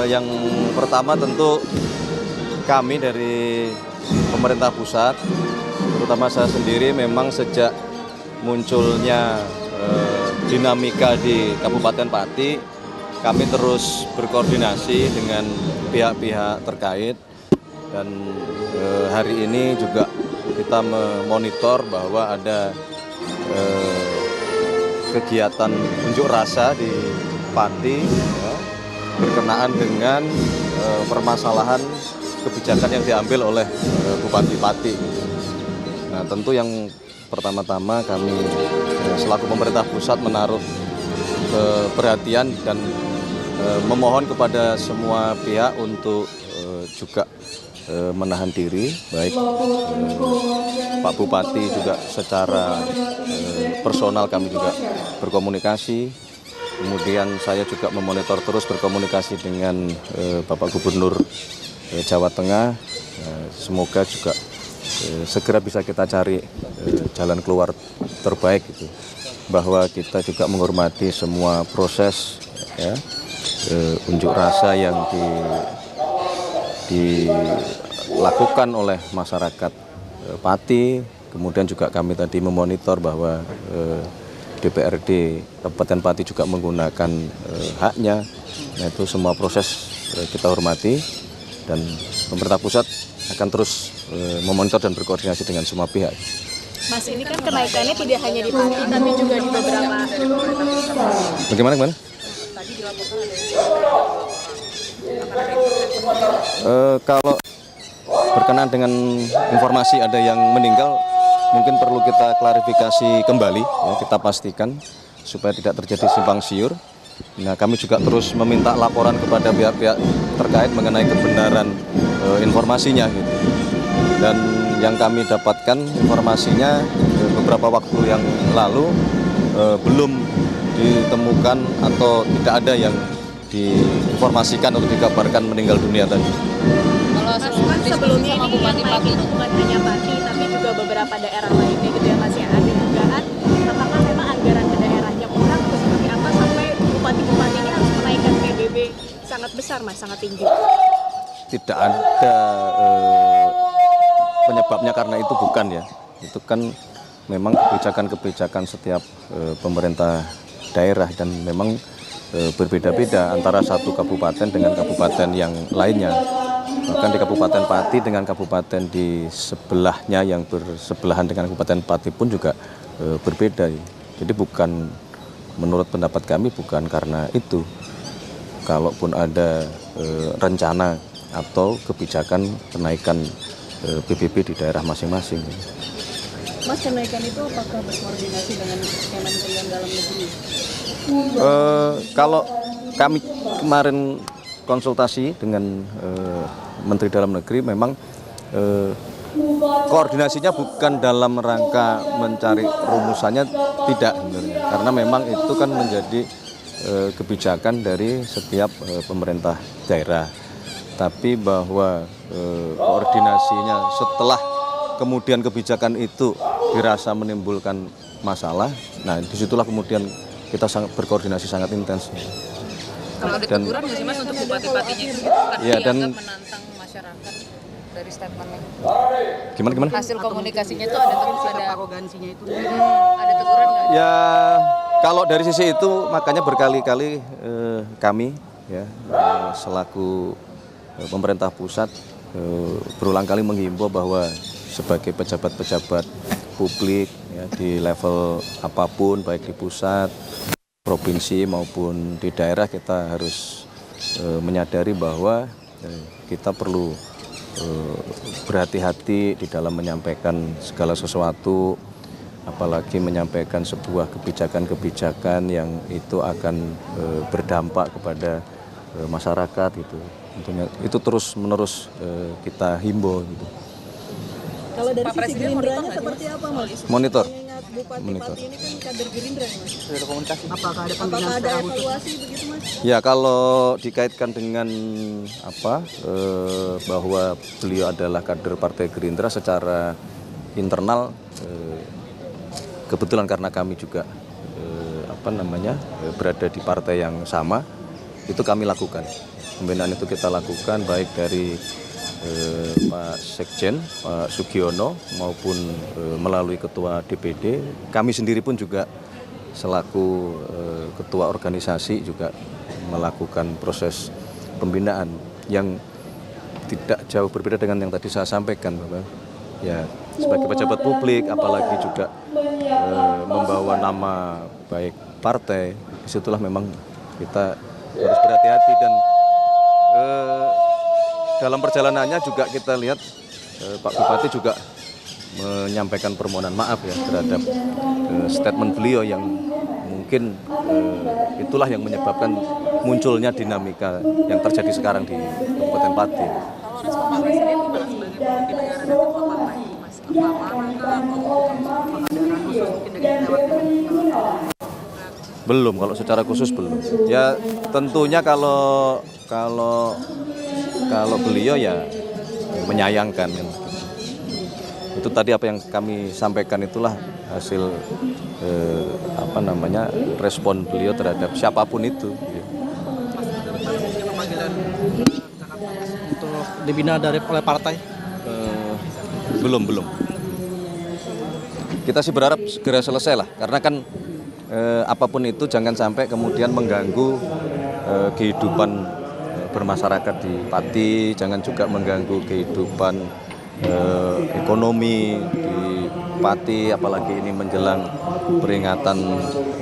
Yang pertama tentu kami dari pemerintah pusat, terutama saya sendiri, memang sejak munculnya dinamika di Kabupaten Pati, kami terus berkoordinasi dengan pihak-pihak terkait, dan hari ini juga kita memonitor bahwa ada kegiatan unjuk rasa di Pati ya, berkenaan dengan permasalahan kebijakan yang diambil oleh Bupati Pati. Nah, tentu yang pertama-tama kami selaku pemerintah pusat menaruh perhatian dan memohon kepada semua pihak untuk juga menahan diri, baik Pak Bupati juga secara personal kami juga berkomunikasi. Kemudian saya juga memonitor terus berkomunikasi dengan Bapak Gubernur Jawa Tengah. Semoga juga segera bisa kita cari jalan keluar terbaik gitu. Bahwa kita juga menghormati semua proses ya, unjuk rasa yang dilakukan oleh masyarakat Pati. Kemudian juga kami tadi memonitor bahwa DPRD Kabupaten Pati juga menggunakan haknya. Nah, itu semua proses kita hormati, dan pemerintah pusat akan terus memonitor dan berkoordinasi dengan semua pihak. Mas, ini kan kenaikannya tidak hanya di Pati tapi juga di beberapa. Bagaimana? Tadi dilaporkan ada Kalau berkenaan dengan informasi ada yang meninggal, mungkin perlu kita klarifikasi kembali, ya, kita pastikan supaya tidak terjadi simpang siur. Nah, kami juga terus meminta laporan kepada pihak-pihak terkait mengenai kebenaran informasinya gitu. Dan yang kami dapatkan informasinya beberapa waktu yang lalu belum ditemukan atau tidak ada yang diinformasikan atau dikabarkan meninggal dunia tadi. Kalau sebelumnya ini yang naik itu bukan hanya Pati tapi juga beberapa daerah lainnya gitu ya Mas ya. Ada dugaan apakah memang anggaran ke daerahnya kurang atau seperti apa sampai bupati-bupati ini harus menaikkan PBB sangat besar Mas, sangat tinggi. Tidak ada penyebabnya karena itu, bukan ya. Itu kan memang kebijakan-kebijakan setiap pemerintah daerah, dan memang berbeda-beda antara satu kabupaten dengan kabupaten yang lainnya. Bahkan di Kabupaten Pati dengan kabupaten di sebelahnya yang bersebelahan dengan Kabupaten Pati pun juga berbeda. Jadi bukan, menurut pendapat kami bukan karena itu. Kalaupun ada rencana atau kebijakan kenaikan PBB di daerah masing-masing. Mas, kenaikan itu apakah berkoordinasi dengan Kementerian Dalam Negeri? Kalau kami kemarin konsultasi dengan Menteri Dalam Negeri, memang koordinasinya bukan dalam rangka mencari rumusannya, tidak sebenarnya. Karena memang itu kan menjadi kebijakan dari setiap pemerintah daerah. Tapi bahwa koordinasinya setelah kemudian kebijakan itu dirasa menimbulkan masalah, nah disitulah kemudian kita sangat berkoordinasi sangat intens. Kalau ada teguran nggak sih Mas untuk bupati-bupatinya itu? Iya, dan menantang masyarakat dari statementnya. Gimana? Hasil komunikasinya itu ada arogansinya itu. Ada teguran nggak? Ya, kalau dari sisi itu makanya berkali-kali kami ya selaku pemerintah pusat berulang kali menghimbau bahwa sebagai pejabat-pejabat publik ya, di level apapun, baik di pusat, provinsi maupun di daerah, kita harus menyadari bahwa kita perlu berhati-hati di dalam menyampaikan segala sesuatu, apalagi menyampaikan sebuah kebijakan-kebijakan yang itu akan berdampak kepada masyarakat gitu. Tentunya itu terus-menerus kita himbau gitu. Kalau dari sisi Gerindranya seperti apa Mas? Monitor. Bupati ini kan kader Gerindra ya Mas? Sudah komunikasi. Apakah ada evaluasi begitu Mas? Ya, kalau dikaitkan dengan bahwa beliau adalah kader Partai Gerindra secara internal, kebetulan karena kami juga berada di partai yang sama, itu kami lakukan. pembinaan itu kita lakukan baik dari Pak Sekjen, Pak Sugiono maupun melalui Ketua DPD. Kami sendiri pun juga selaku Ketua organisasi juga melakukan proses pembinaan yang tidak jauh berbeda dengan yang tadi saya sampaikan, Bapak. Ya, sebagai pejabat publik, apalagi juga membawa nama baik partai, disitulah memang kita harus berhati-hati dan dalam perjalanannya juga kita lihat Pak Bupati juga menyampaikan permohonan maaf ya terhadap statement beliau yang mungkin itulah yang menyebabkan munculnya dinamika yang terjadi sekarang di Kabupaten Pati. Kalau respon Pak Presiden gimana sebagai pemimpin negara dan ketua partai itu, Mas? Apakah pengadaan khusus mungkin dengan lewat Belum, kalau secara khusus belum. Ya tentunya kalau beliau ya menyayangkan. Itu tadi apa yang kami sampaikan itulah hasil respon beliau terhadap siapapun itu. Untuk dibina oleh partai? Belum. Kita sih berharap segera selesai lah, karena kan apapun itu jangan sampai kemudian mengganggu kehidupan bermasyarakat di Pati, jangan juga mengganggu kehidupan ekonomi di Pati, apalagi ini menjelang peringatan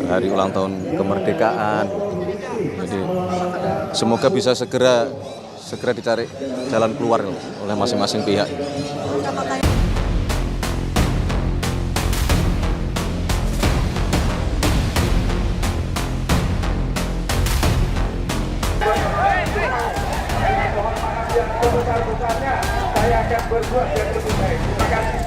hari ulang tahun kemerdekaan. Jadi semoga bisa segera dicari jalan keluar oleh masing-masing pihak. Saya akan berbuat yang lebih baik. Terima kasih.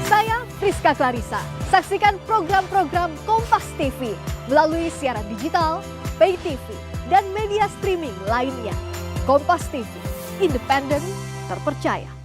Saya Friska Clarissa. Saksikan program-program Kompas TV melalui siaran digital, pay TV, dan media streaming lainnya. Kompas TV, independen, terpercaya.